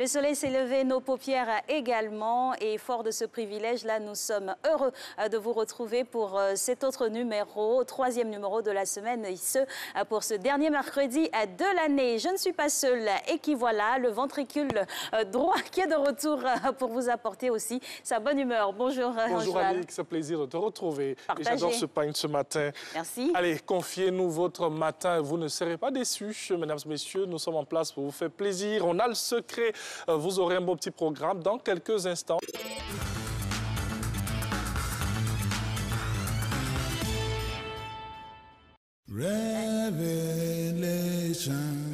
soleil s'est levé, nos paupières également. Et fort de ce privilège-là, nous sommes heureux de vous retrouver pour cet autre numéro, troisième numéro de la semaine, et ce, pour ce dernier mercredi de l'année. Je ne suis pas seule, et qui voilà, le ventricule droit qui est de retour pour vous apporter aussi sa bonne humeur. Bonjour, bonjour Alix, c'est un plaisir de te retrouver. J'adore ce pain ce matin. Merci. Allez, confiez-nous votre matin, vous ne serez pas déçus. Mesdames et messieurs, nous sommes en place pour vous faire plaisir. On a le secret, vous aurez un beau petit programme dans quelques instants.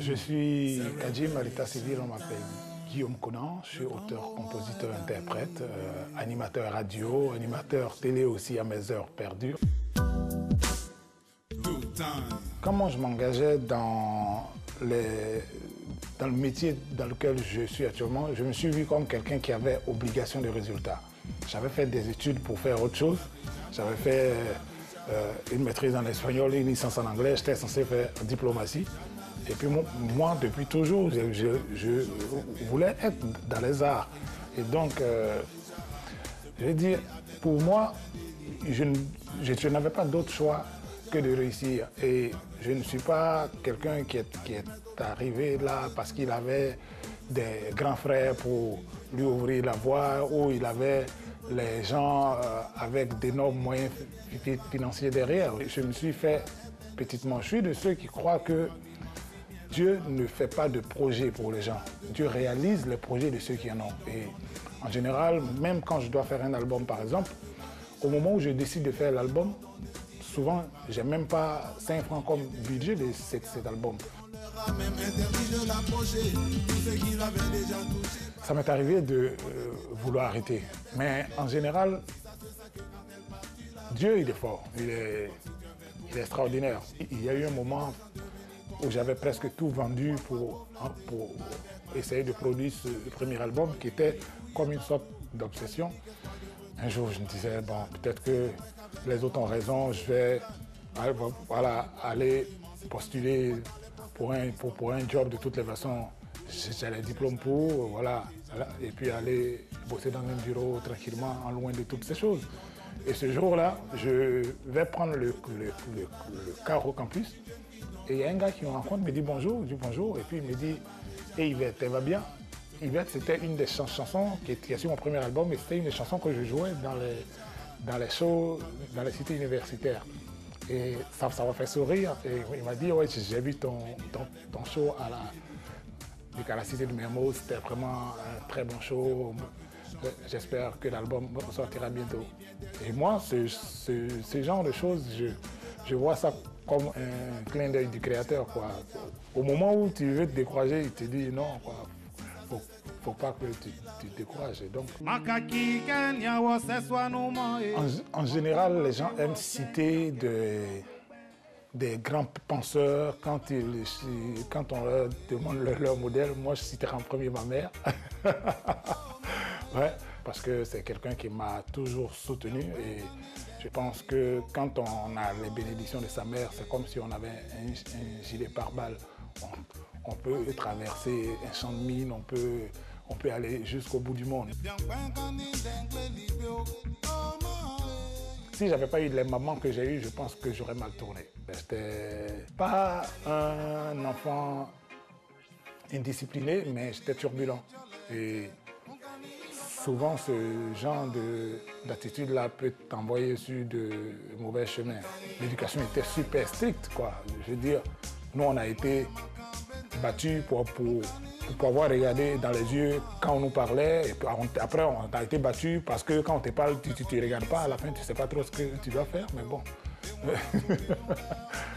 Je suis Kadjim, à l'état civil, on m'appelle Guillaume Conan. Je suis auteur, compositeur, interprète, animateur radio, animateur télé aussi à mes heures perdues. Comment je m'engageais dans le métier dans lequel je suis actuellement, je me suis vu comme quelqu'un qui avait obligation de résultat. J'avais fait des études pour faire autre chose. J'avais fait une maîtrise en espagnol, une licence en anglais. J'étais censé faire diplomatie. Et puis moi, depuis toujours, je voulais être dans les arts. Et donc, je vais dire, pour moi, je n'avais pas d'autre choix que de réussir. Et je ne suis pas quelqu'un qui est arrivé là parce qu'il avait des grands frères pour lui ouvrir la voie, ou il avait les gens avec d'énormes moyens financiers derrière. Je me suis fait petitement. Je suis de ceux qui croient que Dieu ne fait pas de projet pour les gens. Dieu réalise les projets de ceux qui en ont. Et en général, même quand je dois faire un album par exemple, au moment où je décide de faire l'album, souvent, je n'ai même pas 5 francs comme budget de cet album. Ça m'est arrivé de vouloir arrêter. Mais en général, Dieu, il est fort. Il est extraordinaire. Il y a eu un moment où j'avais presque tout vendu pour essayer de produire ce premier album qui était comme une sorte d'obsession. Un jour, je me disais, bon, peut-être que les autres ont raison, je vais aller postuler pour un job de toutes les façons. J'ai les diplômes pour, voilà, et puis aller bosser dans un bureau tranquillement, en loin de toutes ces choses. Et ce jour-là, je vais prendre le car au campus, et il y a un gars qui me rencontre, me dit bonjour, je dis bonjour, et puis il me dit, hey Yvette, elle va bien? Yvette, c'était une des chansons qui est sur mon premier album, et c'était une des chansons que je jouais dans les shows, dans les cités universitaires. Et ça m'a fait sourire. Et il m'a dit, ouais, j'ai vu ton show à la cité de Mermoz, c'était vraiment un très bon show. J'espère que l'album sortira bientôt. Et moi, ce genre de choses, je vois ça comme un clin d'œil du créateur, quoi. Au moment où tu veux te décourager, il te dit non, quoi. Faut pas que tu te décourages. Donc, en général, les gens aiment citer des grands penseurs quand on leur demande leur modèle. Moi, je citerai en premier ma mère. Ouais, parce que c'est quelqu'un qui m'a toujours soutenu, et je pense que quand on a les bénédictions de sa mère, c'est comme si on avait un gilet pare-balles. On peut traverser un champ de mine, on peut aller jusqu'au bout du monde. Si j'avais pas eu les mamans que j'ai eues, je pense que j'aurais mal tourné. J'étais pas un enfant indiscipliné, mais j'étais turbulent. Et souvent, ce genre d'attitude-là peut t'envoyer sur de mauvais chemins. L'éducation était super stricte, quoi. Je veux dire, nous, on a été battus pour pouvoir regarder dans les yeux quand on nous parlait. Et après, on a été battus parce que quand on te parle, tu ne regardes pas. À la fin, tu ne sais pas trop ce que tu dois faire, mais bon.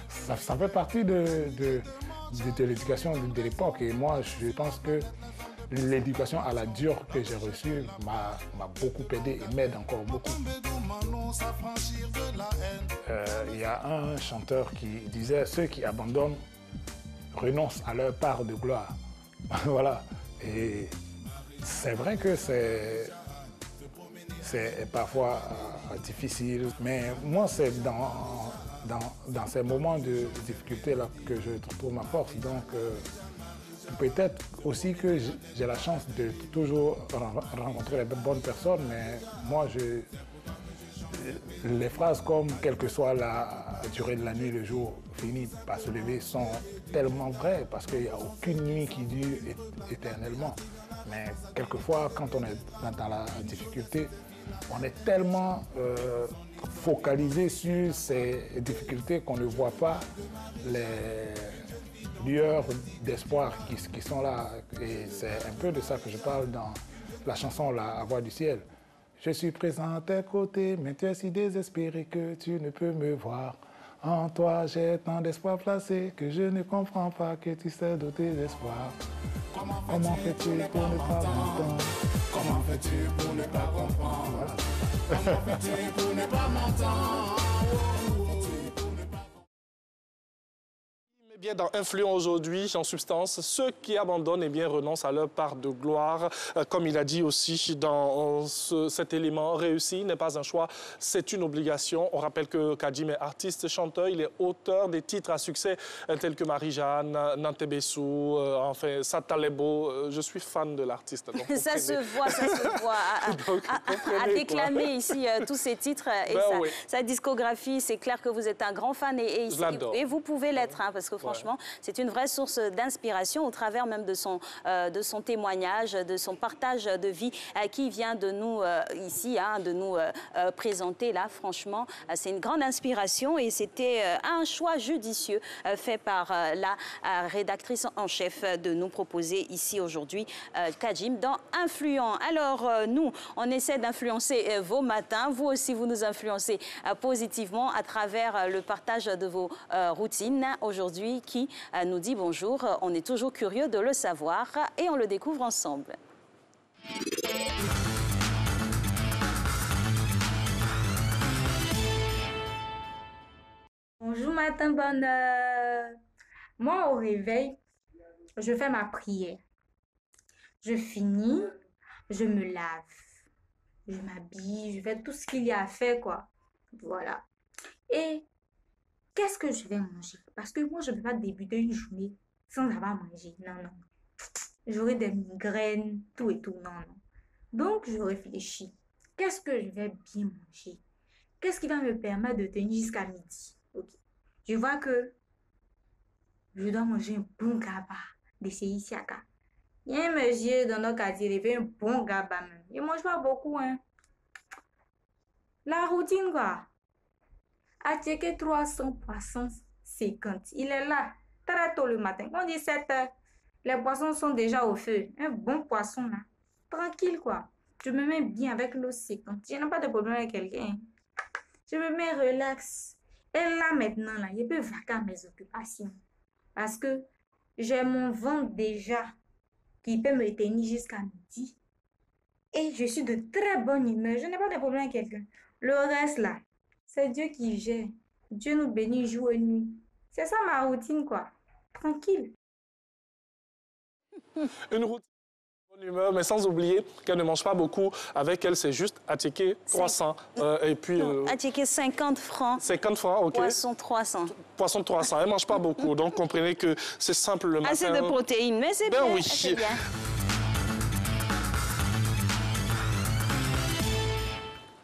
ça fait partie de l'éducation de l'époque. Et moi, je pense que l'éducation à la dure que j'ai reçue m'a beaucoup aidé et m'aide encore beaucoup. Il y a un chanteur qui disait « Ceux qui abandonnent renoncent à leur part de gloire ». Voilà. Et c'est vrai que c'est parfois difficile, mais moi, c'est dans ces moments de difficulté là que je trouve ma force. Donc, peut-être aussi que j'ai la chance de toujours rencontrer les bonnes personnes, mais moi, les phrases comme « quelle que soit la durée de la nuit, le jour finit par se lever » sont tellement vraies parce qu'il n'y a aucune nuit qui dure éternellement. Mais quelquefois, quand on est dans la difficulté, on est tellement focalisé sur ces difficultés qu'on ne voit pas les lueurs d'espoir qui sont là. Et c'est un peu de ça que je parle dans la chanson La Voix du ciel. Je suis présent à tes côtés, mais tu es si désespéré que tu ne peux me voir. En toi, j'ai tant d'espoir placé que je ne comprends pas que tu sais de tes espoirs. Comment fais-tu pour ne pas m'entendre? Comment fais-tu pour ne pas comprendre? Voilà. Comment fais-tu pour ne pas m'entendre? Bien dans Influent aujourd'hui, en substance, ceux qui abandonnent eh bien, renoncent à leur part de gloire. Comme il a dit aussi dans cet élément, réussir n'est pas un choix, c'est une obligation. On rappelle que Kadjim est artiste, chanteur, il est auteur des titres à succès tels que Marie-Jeanne, Nantebessou, enfin Satalebo. Je suis fan de l'artiste. Ça se voit, à déclamer ici tous ces titres et sa discographie. C'est clair que vous êtes un grand fan et vous pouvez l'être hein, parce que franchement, c'est une vraie source d'inspiration au travers même de son témoignage, de son partage de vie qui vient de nous ici, hein, de nous présenter là. Franchement, c'est une grande inspiration et c'était un choix judicieux fait par la rédactrice en chef de nous proposer ici aujourd'hui Kadjim dans Influent. Alors nous, on essaie d'influencer vos matins. Vous aussi, vous nous influencez positivement à travers le partage de vos routines. Aujourd'hui, qui nous dit bonjour. On est toujours curieux de le savoir et on le découvre ensemble. Bonjour matin bonheur. Moi au réveil, je fais ma prière. Je finis, je me lave, je m'habille, je fais tout ce qu'il y a à faire quoi. Voilà. Et qu'est-ce que je vais manger? Parce que moi, je ne peux pas débuter une journée sans avoir mangé. Non, non. J'aurai des migraines, tout et tout. Non, non. Donc, je réfléchis. Qu'est-ce que je vais bien manger? Qu'est-ce qui va me permettre de tenir jusqu'à midi? Ok. Je vois que je dois manger un bon gaba de Seisiaka. Il y a un monsieur dans notre quartier, il fait un bon gaba même. Il ne mange pas beaucoup, hein. La routine, quoi. À checker 300 poissons 50. Il est là, très tôt le matin. On dit 7 heures. Les poissons sont déjà au feu. Un bon poisson là. Tranquille quoi. Je me mets bien avec l'eau 50. Je n'ai pas de problème avec quelqu'un. Je me mets relax. Et là maintenant, là, je peux vaquer à mes occupations. Parce que j'ai mon ventre déjà qui peut me tenir jusqu'à midi. Et je suis de très bonne humeur. Je n'ai pas de problème avec quelqu'un. Le reste là, c'est Dieu qui gère. Dieu nous bénit jour et nuit. C'est ça ma routine, quoi. Tranquille. Une routine de bonne humeur, mais sans oublier qu'elle ne mange pas beaucoup. Avec elle, c'est juste Attiéké 300. Et puis... Attiéké 50 francs. 50 francs, OK. Poisson 300. Poisson 300. Elle ne mange pas beaucoup. Donc, comprenez que c'est simple le matin. Assez de protéines, mais c'est bien. Oui. C'est bien.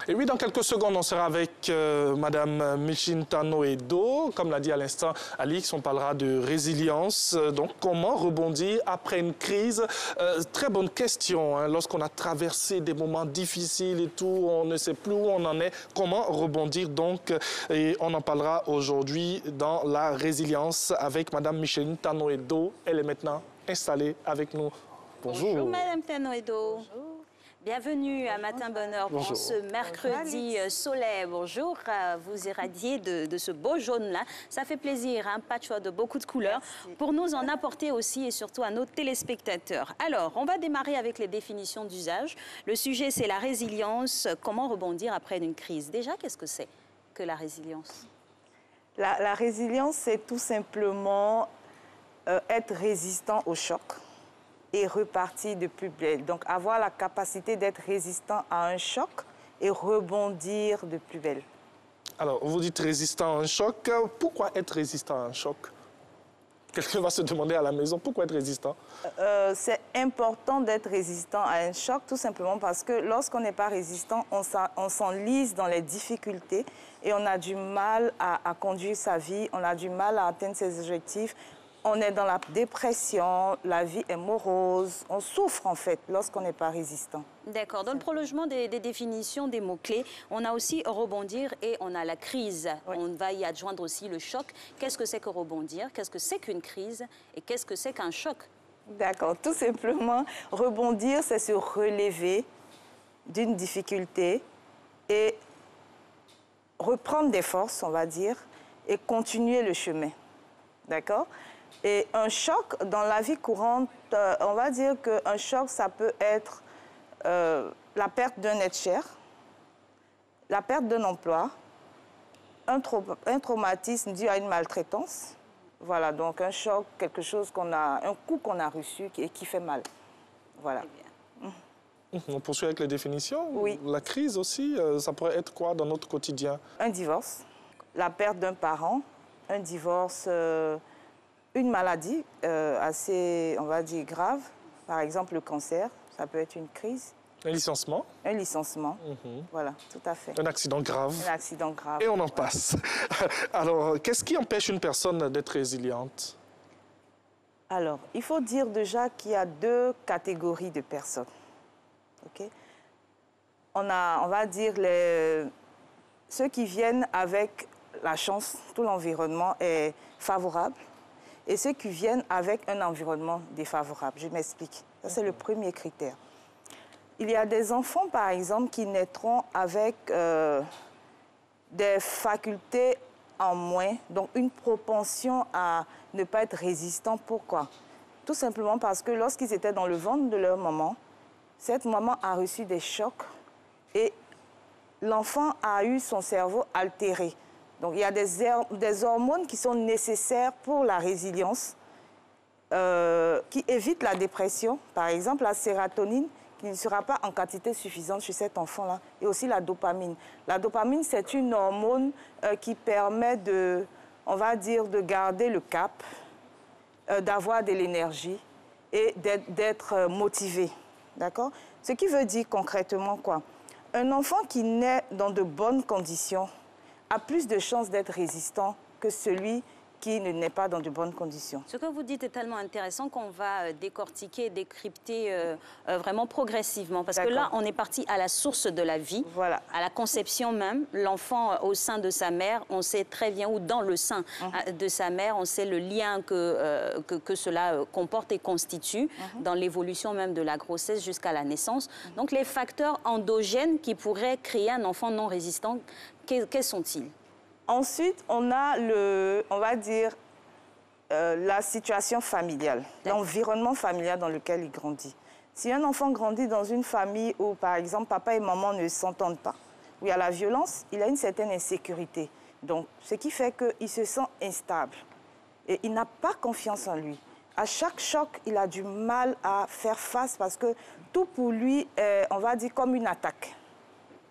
Et oui, dans quelques secondes, on sera avec Madame Michinta Noedo. Comme l'a dit à l'instant Alix, on parlera de résilience. Donc, comment rebondir après une crise? Très bonne question. Hein. Lorsqu'on a traversé des moments difficiles et tout, on ne sait plus où on en est. Comment rebondir donc? Et on en parlera aujourd'hui dans la résilience avec Madame Michinta Noedo. Elle est maintenant installée avec nous. Bonjour. Bonjour, Madame Tanoedo. Bonjour. Bienvenue à Matin Bonheur pour ce mercredi soleil. Bonjour, vous irradiez de ce beau jaune-là. Ça fait plaisir, un patchwork de beaucoup de couleurs. Merci. Pour nous en apporter aussi et surtout à nos téléspectateurs. Alors, on va démarrer avec les définitions d'usage. Le sujet, c'est la résilience. Comment rebondir après une crise? Déjà, qu'est-ce que c'est que la résilience? La résilience, c'est tout simplement être résistant au choc et repartir de plus belle. Donc, avoir la capacité d'être résistant à un choc et rebondir de plus belle. Alors, vous dites résistant à un choc. Pourquoi être résistant à un choc? Quelqu'un va se demander à la maison pourquoi être résistant. C'est important d'être résistant à un choc, tout simplement parce que lorsqu'on n'est pas résistant, on s'enlise dans les difficultés et on a du mal à conduire sa vie, on a du mal à atteindre ses objectifs. On est dans la dépression, la vie est morose, on souffre en fait lorsqu'on n'est pas résistant. D'accord. Dans le prolongement des définitions, des mots-clés, on a aussi rebondir et on a la crise. Oui. On va y adjoindre aussi le choc. Qu'est-ce que c'est que rebondir? Qu'est-ce que c'est qu'une crise? Et qu'est-ce que c'est qu'un choc? D'accord. Tout simplement, rebondir, c'est se relever d'une difficulté et reprendre des forces, on va dire, et continuer le chemin. D'accord? Et un choc, dans la vie courante, on va dire qu'un choc, ça peut être la perte d'un être cher, la perte d'un emploi, un traumatisme dû à une maltraitance. Voilà, donc un choc, quelque chose un coup qu'on a reçu et qui fait mal. Voilà. On poursuit avec les définitions. Oui. La crise aussi, ça pourrait être quoi dans notre quotidien? Un divorce, la perte d'un parent, un divorce... une maladie assez, on va dire, grave, par exemple le cancer, ça peut être une crise. Un licenciement? Un licenciement, voilà, tout à fait. Un accident grave? Un accident grave. Et on en passe. Alors, qu'est-ce qui empêche une personne d'être résiliente? Alors, il faut dire déjà qu'il y a deux catégories de personnes. Okay? On va dire, ceux qui viennent avec la chance, tout l'environnement est favorable. Et ceux qui viennent avec un environnement défavorable. Je m'explique. Ça, c'est le premier critère. Il y a des enfants, par exemple, qui naîtront avec des facultés en moins, donc une propension à ne pas être résistant. Pourquoi? Tout simplement parce que lorsqu'ils étaient dans le ventre de leur maman, cette maman a reçu des chocs et l'enfant a eu son cerveau altéré. Donc, il y a des hormones qui sont nécessaires pour la résilience, qui évitent la dépression. Par exemple, la sérotonine, qui ne sera pas en quantité suffisante chez cet enfant-là, et aussi la dopamine. La dopamine, c'est une hormone qui permet on va dire, de garder le cap, d'avoir de l'énergie et d'être motivé. D'accord? Ce qui veut dire concrètement quoi? Un enfant qui naît dans de bonnes conditions a plus de chances d'être résistant que celui qui ne naît pas dans de bonnes conditions. Ce que vous dites est tellement intéressant qu'on va décortiquer, décrypter vraiment progressivement. Parce que là, on est parti à la source de la vie, voilà, à la conception même. L'enfant au sein de sa mère, on sait très bien, ou dans le sein de sa mère, on sait le lien que cela comporte et constitue dans l'évolution même de la grossesse jusqu'à la naissance. Donc les facteurs endogènes qui pourraient créer un enfant non résistant, quels sont-ils? Ensuite, on a on va dire, la situation familiale, l'environnement familial dans lequel il grandit. Si un enfant grandit dans une famille où, par exemple, papa et maman ne s'entendent pas, où il y a la violence, il a une certaine insécurité. Donc, ce qui fait qu'il se sent instable et il n'a pas confiance en lui. À chaque choc, il a du mal à faire face parce que tout pour lui est, on va dire, comme une attaque.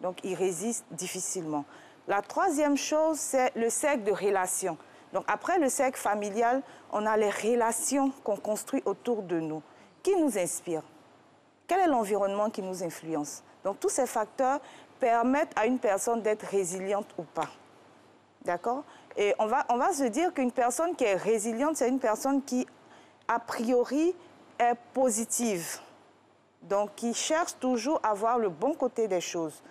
Donc, il résiste difficilement. La troisième chose, c'est le cercle de relations. Donc, après le cercle familial, on a les relations qu'on construit autour de nous. Qui nous inspire? Quel est l'environnement qui nous influence? Donc, tous ces facteurs permettent à une personne d'être résiliente ou pas. D'accord? Et on va se dire qu'une personne qui est résiliente, c'est une personne qui, a priori, est positive. Donc, qui cherche toujours à voir le bon côté des choses.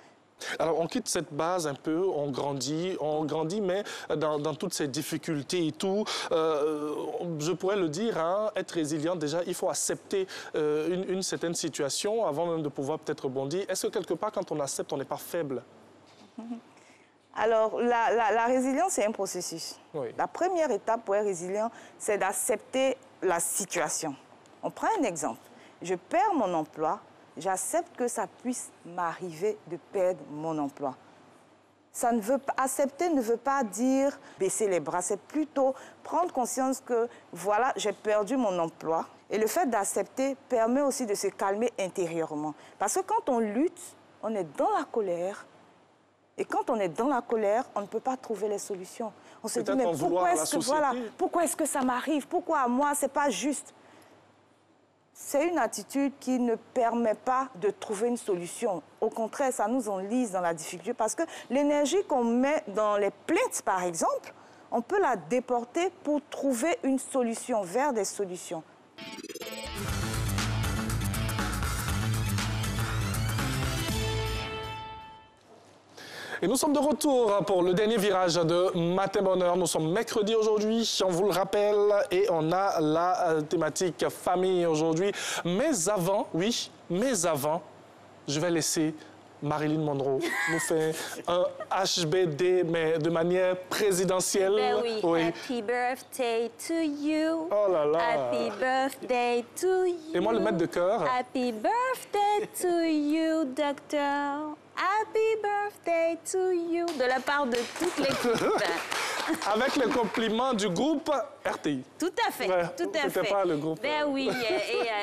Alors, on quitte cette base un peu, on grandit, mais dans toutes ces difficultés et tout, je pourrais le dire, hein, être résilient, déjà, il faut accepter une certaine situation avant même de pouvoir peut-être rebondir. Est-ce que quelque part, quand on accepte, on n'est pas faible? Alors, la résilience, c'est un processus. Oui. La première étape pour être résilient, c'est d'accepter la situation. On prend un exemple. Je perds mon emploi. J'accepte que ça puisse m'arriver de perdre mon emploi. Accepter ne veut pas dire baisser les bras, c'est plutôt prendre conscience que, voilà, j'ai perdu mon emploi. Et le fait d'accepter permet aussi de se calmer intérieurement. Parce que quand on lutte, on est dans la colère, Et quand on est dans la colère, on ne peut pas trouver les solutions. On se dit, mais pourquoi est-ce que ça m'arrive? Pourquoi à moi, c'est pas juste? C'est une attitude qui ne permet pas de trouver une solution. Au contraire, ça nous enlise dans la difficulté parce que l'énergie qu'on met dans les plaintes, par exemple, on peut la déporter pour trouver une solution, vers des solutions. Et nous sommes de retour pour le dernier virage de Matin Bonheur. Nous sommes mercredi aujourd'hui, on vous le rappelle, et on a la thématique famille aujourd'hui. Mais avant, je vais laisser Marilyn Monroe nous faire un HBD, mais de manière présidentielle. Ben oui. Happy birthday to you. Oh là là. Happy birthday to you. Et moi, le maître de cœur. Happy birthday to you, docteur. Happy birthday to you. De la part de toute l'équipe. Avec le compliment du groupe RTI. Tout à fait, Ouais, tout à fait. C'était pas le groupe. Ben oui,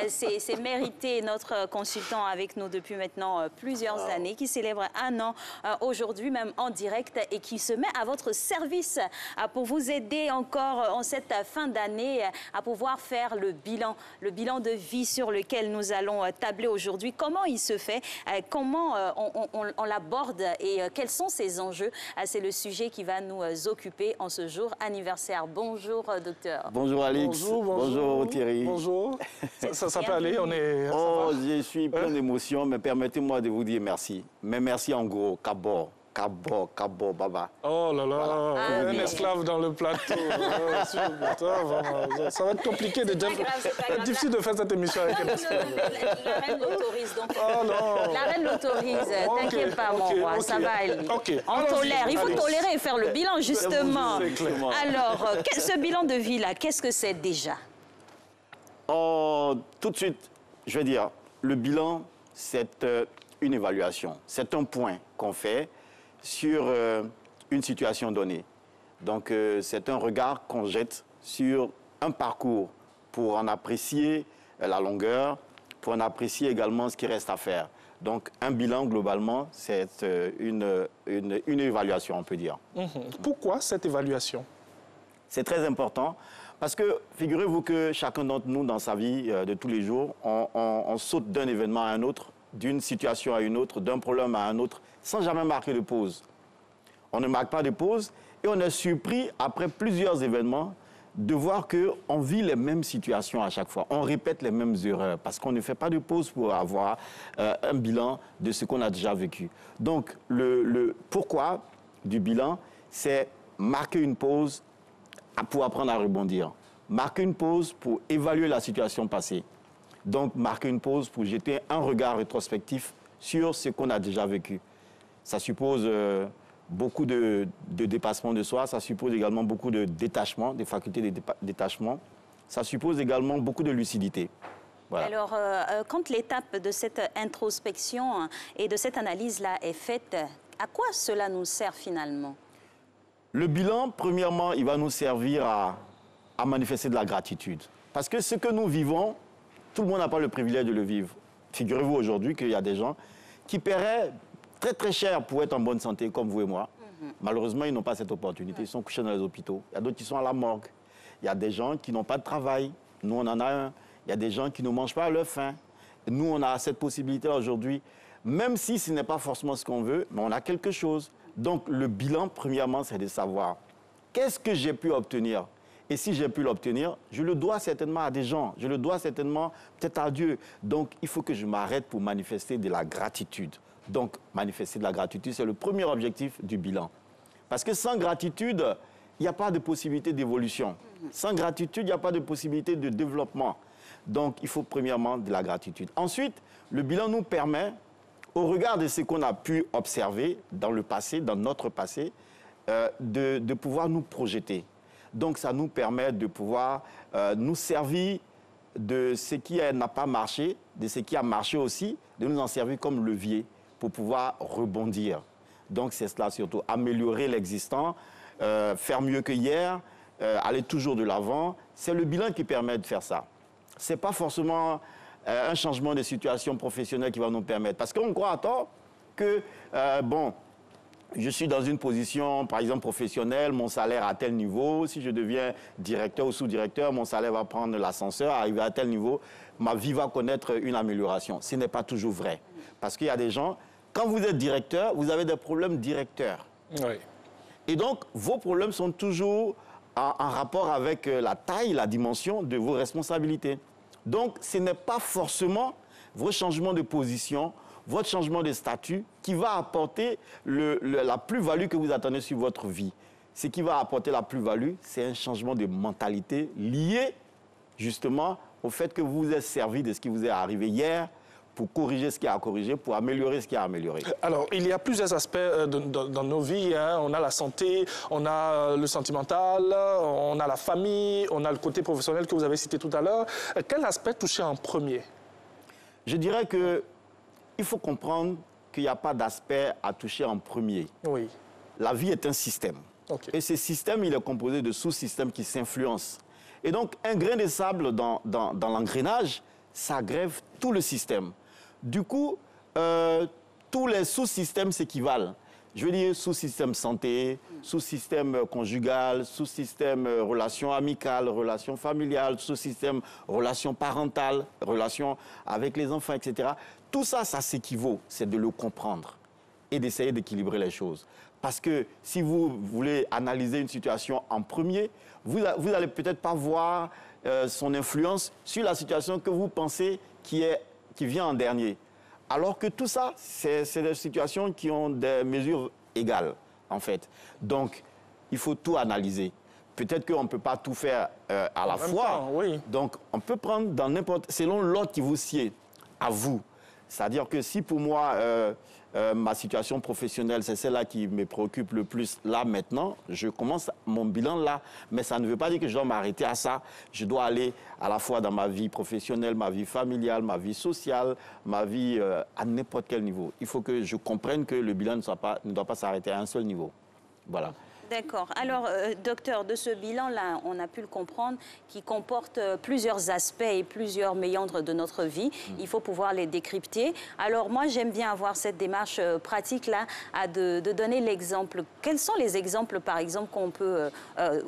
et c'est mérité. Notre consultant avec nous depuis maintenant plusieurs années, qui célèbre un an aujourd'hui, même en direct, et qui se met à votre service pour vous aider encore en cette fin d'année à pouvoir faire le bilan de vie sur lequel nous allons tabler aujourd'hui. Comment il se fait, comment on l'aborde et quels sont ses enjeux. C'est le sujet qui va nous occuper en ce jour anniversaire. Bonjour, docteur. Bonjour, Alix. Bonjour, Thierry. Bonjour. Ça peut aller, on est... Oh, je suis plein d'émotions, mais permettez-moi de vous dire merci. Mais merci en gros, Kabo, Baba. Oh là là, voilà. un esclave dans le plateau. Ça va être compliqué, difficile de faire cette émission avec un esclave. La reine l'autorise, donc. Oh non. La reine l'autorise, t'inquiète pas, mon roi, ça va aller. On tolère, il faut tolérer et faire le bilan, justement. Alors, ce bilan de vie-là, qu'est-ce que c'est déjà? Oh, tout de suite, je vais dire, le bilan, c'est une évaluation. C'est un point qu'on fait sur une situation donnée. Donc, c'est un regard qu'on jette sur un parcours pour en apprécier la longueur, pour en apprécier également ce qui reste à faire. Donc, un bilan, globalement, c'est une évaluation, on peut dire. Pourquoi cette évaluation? C'est très important parce que, figurez-vous que chacun d'entre nous, dans sa vie de tous les jours, on saute d'un événement à un autre, d'une situation à une autre, d'un problème à un autre, sans jamais marquer de pause. On ne marque pas de pause et on est surpris, après plusieurs événements, de voir qu'on vit les mêmes situations à chaque fois. On répète les mêmes erreurs parce qu'on ne fait pas de pause pour avoir un bilan de ce qu'on a déjà vécu. Donc, le pourquoi du bilan, c'est marquer une pause pour apprendre à rebondir. Marquer une pause pour évaluer la situation passée. Donc, marquer une pause pour jeter un regard rétrospectif sur ce qu'on a déjà vécu. Ça suppose beaucoup de dépassement de soi, ça suppose également beaucoup de détachement, des facultés de détachement. Ça suppose également beaucoup de lucidité. Voilà. Alors, quand l'étape de cette introspection et de cette analyse-là est faite, à quoi cela nous sert finalement? Le bilan, premièrement, il va nous servir à manifester de la gratitude. Parce que ce que nous vivons, tout le monde n'a pas le privilège de le vivre. Figurez-vous aujourd'hui qu'il y a des gens qui paieraient très très cher pour être en bonne santé, comme vous et moi. Malheureusement, ils n'ont pas cette opportunité. Ils sont couchés dans les hôpitaux. Il y a d'autres qui sont à la morgue. Il y a des gens qui n'ont pas de travail. Nous, on en a un. Il y a des gens qui ne mangent pas à leur faim. Nous, on a cette possibilité aujourd'hui. Même si ce n'est pas forcément ce qu'on veut, mais on a quelque chose. Donc, le bilan, premièrement, c'est de savoir qu'est-ce que j'ai pu obtenir. Et si j'ai pu l'obtenir, je le dois certainement à des gens. Je le dois certainement peut-être à Dieu. Donc, il faut que je m'arrête pour manifester de la gratitude. Donc, manifester de la gratitude, c'est le premier objectif du bilan. Parce que sans gratitude, il n'y a pas de possibilité d'évolution. Sans gratitude, il n'y a pas de possibilité de développement. Donc, il faut premièrement de la gratitude. Ensuite, le bilan nous permet, au regard de ce qu'on a pu observer dans le passé, dans notre passé, de pouvoir nous projeter. Donc, ça nous permet de pouvoir nous servir de ce qui n'a pas marché, de ce qui a marché aussi, de nous en servir comme levier pour pouvoir rebondir. Donc, c'est cela surtout, améliorer l'existant, faire mieux que hier, aller toujours de l'avant. C'est le bilan qui permet de faire ça. Ce n'est pas forcément un changement de situation professionnelle qui va nous permettre. Parce qu'on croit à tort que, bon, je suis dans une position, par exemple, professionnelle, mon salaire à tel niveau. Si je deviens directeur ou sous-directeur, mon salaire va prendre l'ascenseur, arriver à tel niveau, ma vie va connaître une amélioration. Ce n'est pas toujours vrai. Parce qu'il y a des gens, quand vous êtes directeur, vous avez des problèmes directeurs. Oui. Et donc, vos problèmes sont toujours en rapport avec la taille, la dimension de vos responsabilités. Donc, ce n'est pas forcément vos changements de position, votre changement de statut qui va apporter la plus-value que vous attendez sur votre vie. Ce qui va apporter la plus-value, c'est un changement de mentalité lié justement au fait que vous vous êtes servi de ce qui vous est arrivé hier pour corriger ce qui a à corriger, pour améliorer ce qui a à améliorer. Alors, il y a plusieurs aspects dans nos vies. Hein. On a la santé, on a le sentimental, on a la famille, on a le côté professionnel que vous avez cité tout à l'heure. Quel aspect toucher en premier? Je dirais que il faut comprendre qu'il n'y a pas d'aspect à toucher en premier. Oui. La vie est un système. Okay. Et ce système, il est composé de sous-systèmes qui s'influencent. Et donc, un grain de sable dans l'engrenage, ça grève tout le système. Du coup, tous les sous-systèmes s'équivalent. Je veux dire sous-système santé, sous-système conjugal, sous-système relations amicales, relations familiales, sous-système relations parentales, relations avec les enfants, etc. Tout ça, ça s'équivaut. C'est de le comprendre et d'essayer d'équilibrer les choses. Parce que si vous voulez analyser une situation en premier, vous n'allez peut-être pas voir son influence sur la situation que vous pensez qui vient en dernier. Alors que tout ça, c'est des situations qui ont des mesures égales, en fait. Donc, il faut tout analyser. Peut-être qu'on ne peut pas tout faire à la fois. Oui. Donc, on peut prendre dans n'importe... selon l'ordre qui vous sied, à vous. C'est-à-dire que si pour moi, ma situation professionnelle, c'est celle-là qui me préoccupe le plus là, maintenant, je commence mon bilan là. Mais ça ne veut pas dire que je dois m'arrêter à ça. Je dois aller à la fois dans ma vie professionnelle, ma vie familiale, ma vie sociale, ma vie à n'importe quel niveau. Il faut que je comprenne que le bilan ne doit pas s'arrêter à un seul niveau. Voilà. D'accord. Alors, docteur, de ce bilan-là, on a pu le comprendre, qui comporte plusieurs aspects et plusieurs méandres de notre vie. Il faut pouvoir les décrypter. Alors, moi, j'aime bien avoir cette démarche pratique-là, de donner l'exemple. Quels sont les exemples, par exemple, qu'on peut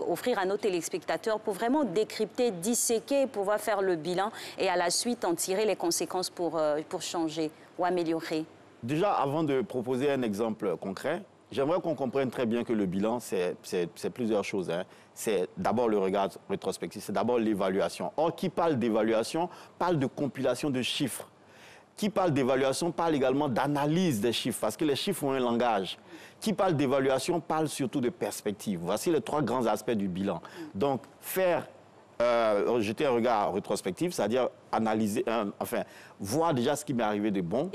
offrir à nos téléspectateurs pour vraiment décrypter, disséquer, pouvoir faire le bilan et à la suite en tirer les conséquences pour changer ou améliorer? Déjà, avant de proposer un exemple concret, j'aimerais qu'on comprenne très bien que le bilan, c'est plusieurs choses. Hein. C'est d'abord le regard rétrospectif, c'est d'abord l'évaluation. Or, qui parle d'évaluation parle de compilation de chiffres. Qui parle d'évaluation parle également d'analyse des chiffres, parce que les chiffres ont un langage. Qui parle d'évaluation parle surtout de perspective. Voici les trois grands aspects du bilan. Donc, jeter un regard rétrospectif, c'est-à-dire analyser, voir déjà ce qui m'est arrivé de bon.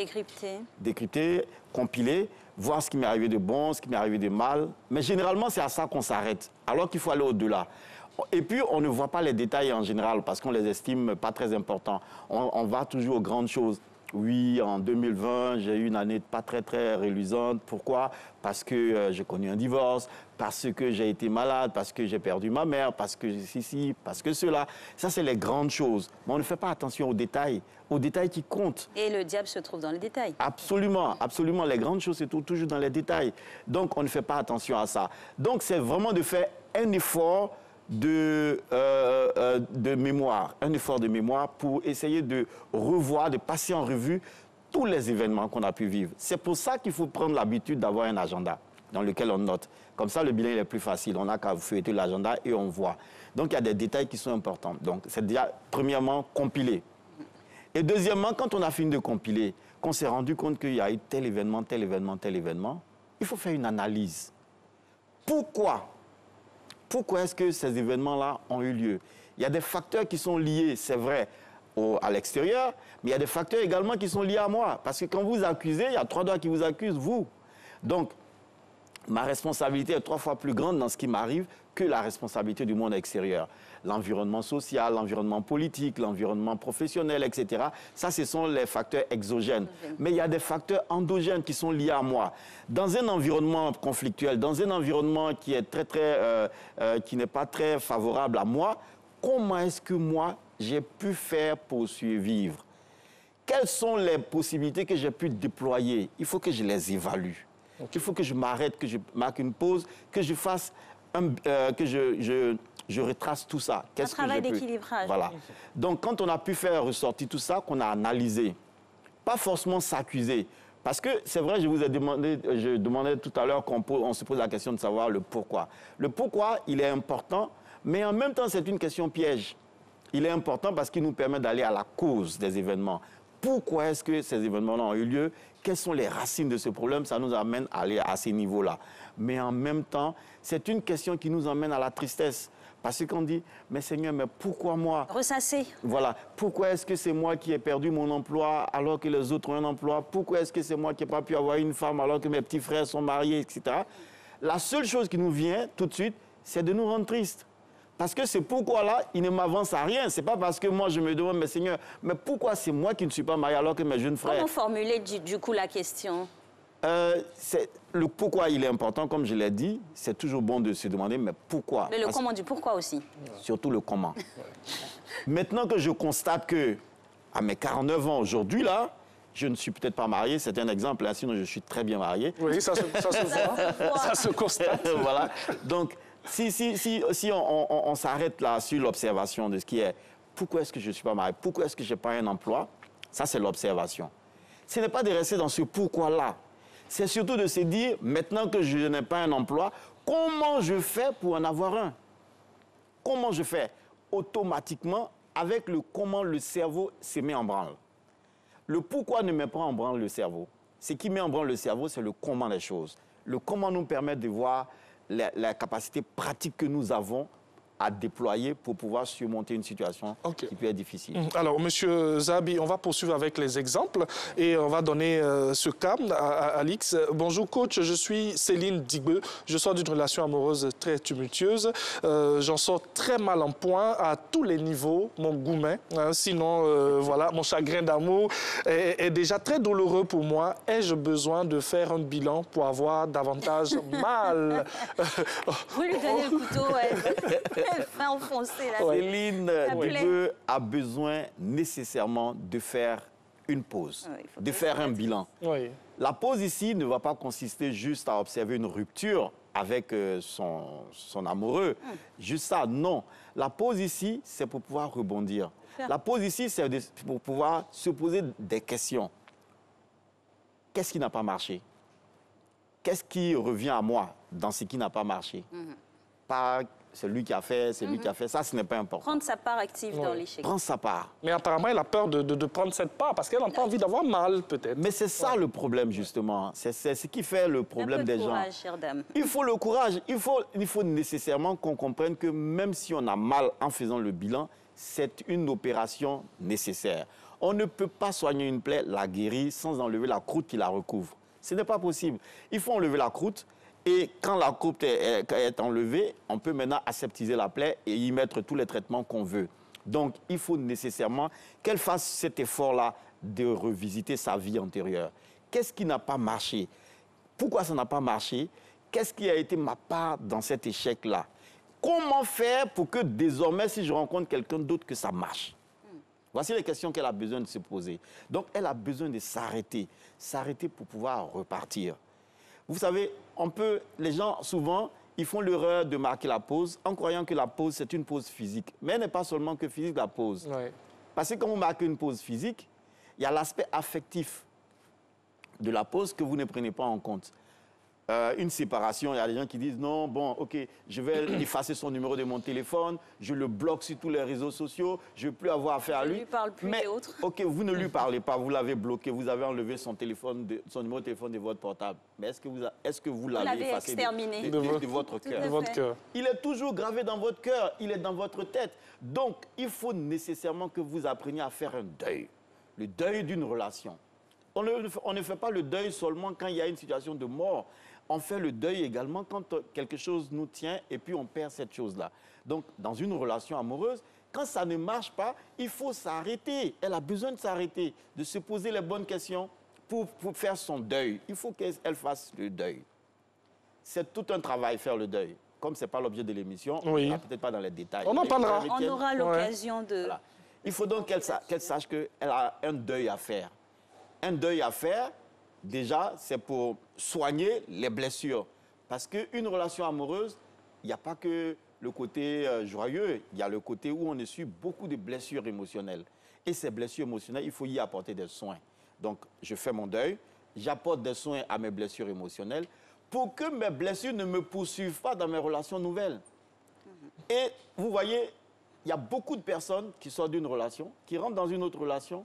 Décrypter, compiler, voir ce qui m'est arrivé de bon, ce qui m'est arrivé de mal. Mais généralement, c'est à ça qu'on s'arrête, alors qu'il faut aller au-delà. Et puis, on ne voit pas les détails en général, parce qu'on les estime pas très importants. On va toujours aux grandes choses. Oui, en 2020, j'ai eu une année pas très reluisante. Pourquoi? Parce que j'ai connu un divorce, parce que j'ai été malade, parce que j'ai perdu ma mère, parce que ceci, parce que cela. Ça, c'est les grandes choses. Mais on ne fait pas attention aux détails qui comptent. Et le diable se trouve dans les détails. Absolument, absolument. Les grandes choses se trouvent toujours dans les détails. Donc, on ne fait pas attention à ça. Donc, c'est vraiment de faire un effort de mémoire, pour essayer de revoir, de passer en revue tous les événements qu'on a pu vivre. C'est pour ça qu'il faut prendre l'habitude d'avoir un agenda dans lequel on note. Comme ça, le bilan il est plus facile. On n'a qu'à feuilleter l'agenda et on voit. Donc, il y a des détails qui sont importants. Donc, c'est déjà, premièrement, compiler. Et deuxièmement, quand on a fini de compiler, qu'on s'est rendu compte qu'il y a eu tel événement, il faut faire une analyse. Pourquoi est-ce que ces événements-là ont eu lieu? Il y a des facteurs qui sont liés, c'est vrai, à l'extérieur, mais il y a des facteurs également qui sont liés à moi. Parce que quand vous accusez, il y a 3 doigts qui vous accusent, vous. Donc, ma responsabilité est 3 fois plus grande dans ce qui m'arrive que la responsabilité du monde extérieur. L'environnement social, l'environnement politique, l'environnement professionnel, etc. Ça, ce sont les facteurs exogènes. Mais il y a des facteurs endogènes qui sont liés à moi. Dans un environnement conflictuel, dans un environnement qui est qui n'est pas très favorable à moi, comment est-ce que moi, j'ai pu faire pour survivre? Quelles sont les possibilités que j'ai pu déployer? Il faut que je les évalue. qu'il faut que je m'arrête, que je marque une pause, que je fasse que je retrace tout ça. Un travail d'équilibrage. Voilà. Donc, quand on a pu faire ressortir tout ça, qu'on a analysé, pas forcément s'accuser. Parce que c'est vrai, je vous ai demandé, je demandais tout à l'heure qu'on se pose la question de savoir le pourquoi. Le pourquoi, il est important, mais en même temps, c'est une question piège. Il est important parce qu'il nous permet d'aller à la cause des événements. Pourquoi est-ce que ces événements-là ont eu lieu? Quelles sont les racines de ce problème? Ça nous amène à aller à ces niveaux-là. Mais en même temps, c'est une question qui nous emmène à la tristesse. Parce qu'on dit, mais Seigneur, mais pourquoi moi? Ressasser. Voilà. Pourquoi est-ce que c'est moi qui ai perdu mon emploi alors que les autres ont un emploi? Pourquoi est-ce que c'est moi qui n'ai pas pu avoir une femme alors que mes petits frères sont mariés, etc. La seule chose qui nous vient tout de suite, c'est de nous rendre tristes. Parce que ce pourquoi-là, il ne m'avance à rien. Ce n'est pas parce que moi, je me demande, mais Seigneur, mais pourquoi c'est moi qui ne suis pas marié alors que mes jeunes frères... Comment formuler du coup la question? Le pourquoi il est important, comme je l'ai dit, c'est toujours bon de se demander, mais pourquoi? Mais le comment du pourquoi aussi. Surtout le comment. Maintenant que je constate que, à mes 49 ans aujourd'hui, là, je ne suis peut-être pas marié, c'est un exemple, là, sinon je suis très bien marié. Oui, ça se voit, ça se constate. Voilà. Donc, si on s'arrête là sur l'observation de ce qui est pourquoi est-ce que je ne suis pas marié, pourquoi est-ce que je n'ai pas un emploi, ça c'est l'observation. Ce n'est pas de rester dans ce pourquoi-là. C'est surtout de se dire, maintenant que je n'ai pas un emploi, comment je fais pour en avoir un? Comment je fais? Automatiquement, avec le comment, le cerveau se met en branle. Le pourquoi ne met pas en branle le cerveau. Ce qui met en branle le cerveau, c'est le comment des choses. Le comment nous permet de voir la capacité pratique que nous avons à déployer pour pouvoir surmonter une situation qui peut être difficile. Alors, Monsieur Zabi, on va poursuivre avec les exemples et on va donner ce cas à Alix. Bonjour coach, je suis Céline Digbeu. Je sors d'une relation amoureuse très tumultueuse. J'en sors très mal en point à tous les niveaux, mon goumet. Sinon, voilà, mon chagrin d'amour est déjà très douloureux pour moi. Ai-je besoin de faire un bilan pour avoir davantage mal? Vous lui donnez le couteau, ouais. Fin enfoncée, là. Céline Digbeu a besoin nécessairement de faire une pause, de faire un bilan. Oui. La pause ici ne va pas consister juste à observer une rupture avec son amoureux. Juste ça, non. La pause ici, c'est pour pouvoir rebondir. La pause ici, c'est pour pouvoir se poser des questions. Qu'est-ce qui n'a pas marché? Qu'est-ce qui revient à moi dans ce qui n'a pas marché? Pas c'est lui qui a fait, c'est lui qui a fait. Ça, ce n'est pas important. Prendre sa part active dans l'échec. Prendre sa part. Mais apparemment, elle a peur de prendre cette part parce qu'elle n'a pas envie d'avoir mal, peut-être. Mais c'est ça le problème, justement. C'est ce qui fait le problème des gens. Courage, chère dame. Il faut le courage. Il faut nécessairement qu'on comprenne que même si on a mal en faisant le bilan, c'est une opération nécessaire. On ne peut pas soigner une plaie, la guérir, sans enlever la croûte qui la recouvre. Ce n'est pas possible. Il faut enlever la croûte. Et quand la croûte est enlevée, on peut maintenant aseptiser la plaie et y mettre tous les traitements qu'on veut. Donc, il faut nécessairement qu'elle fasse cet effort-là de revisiter sa vie antérieure. Qu'est-ce qui n'a pas marché? Pourquoi ça n'a pas marché? Qu'est-ce qui a été ma part dans cet échec-là? Comment faire pour que désormais, si je rencontre quelqu'un d'autre, que ça marche? Voici les questions qu'elle a besoin de se poser. Donc, elle a besoin de s'arrêter. S'arrêter pour pouvoir repartir. Vous savez, les gens, souvent, ils font l'erreur de marquer la pause en croyant que la pause, c'est une pause physique. Mais elle n'est pas seulement que physique, la pause. Oui. Parce que quand vous marquez une pause physique, il y a l'aspect affectif de la pause que vous ne prenez pas en compte. Une séparation, il y a des gens qui disent non, bon, ok, je vais effacer son numéro de mon téléphone, je le bloque sur tous les réseaux sociaux, je ne veux plus avoir affaire à lui. Je ne lui parle plus des autres. Ok, vous ne lui parlez pas, vous l'avez bloqué, vous avez enlevé son numéro de téléphone de votre portable. Mais est-ce que vous l'avez effacé exterminé de votre cœur? Il est toujours gravé dans votre cœur, il est dans votre tête. Donc, il faut nécessairement que vous appreniez à faire un deuil, le deuil d'une relation. On ne fait pas le deuil seulement quand il y a une situation de mort. On fait le deuil également quand quelque chose nous tient et puis on perd cette chose-là. Donc, dans une relation amoureuse, quand ça ne marche pas, il faut s'arrêter. Elle a besoin de s'arrêter, de se poser les bonnes questions pour faire son deuil. Il faut qu'elle fasse le deuil. C'est tout un travail, faire le deuil. Comme ce n'est pas l'objet de l'émission, on ne va peut-être pas dans les détails. On en parlera. On aura l'occasion de... Voilà. Il faut donc qu'elle sache qu'elle a un deuil à faire. Un deuil à faire Déjà, c'est pour soigner les blessures. Parce qu'une relation amoureuse, il n'y a pas que le côté joyeux, il y a le côté où on essuie beaucoup de blessures émotionnelles. Et ces blessures émotionnelles, il faut y apporter des soins. Donc, je fais mon deuil, j'apporte des soins à mes blessures émotionnelles pour que mes blessures ne me poursuivent pas dans mes relations nouvelles. Et vous voyez, il y a beaucoup de personnes qui sortent d'une relation, qui rentrent dans une autre relation,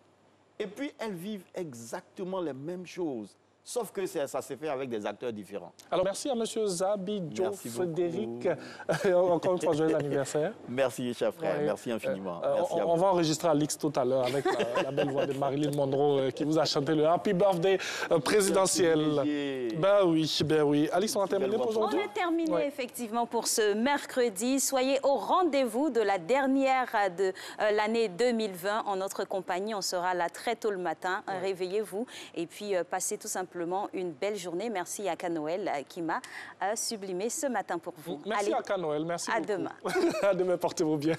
et puis elles vivent exactement les mêmes choses. Sauf que ça s'est fait avec des acteurs différents. Alors, merci à M. Zabidjo Frédéric. Encore une fois, joyeux anniversaire. Merci, cher frère. Ouais. Merci infiniment. Merci on va enregistrer Alix tout à l'heure avec la belle voix de Marilyn Monroe qui vous a chanté le Happy Birthday présidentiel. Ben oui. Alix, on a terminé pour aujourd'hui? On a terminé effectivement pour ce mercredi. Soyez au rendez-vous de la dernière de l'année 2020 en notre compagnie. On sera là très tôt le matin. Réveillez-vous et puis passez tout simplement une belle journée. Merci à Kanoël qui m'a sublimé ce matin pour vous. Merci à Kanoël. Merci à beaucoup. Demain. À demain, portez-vous bien.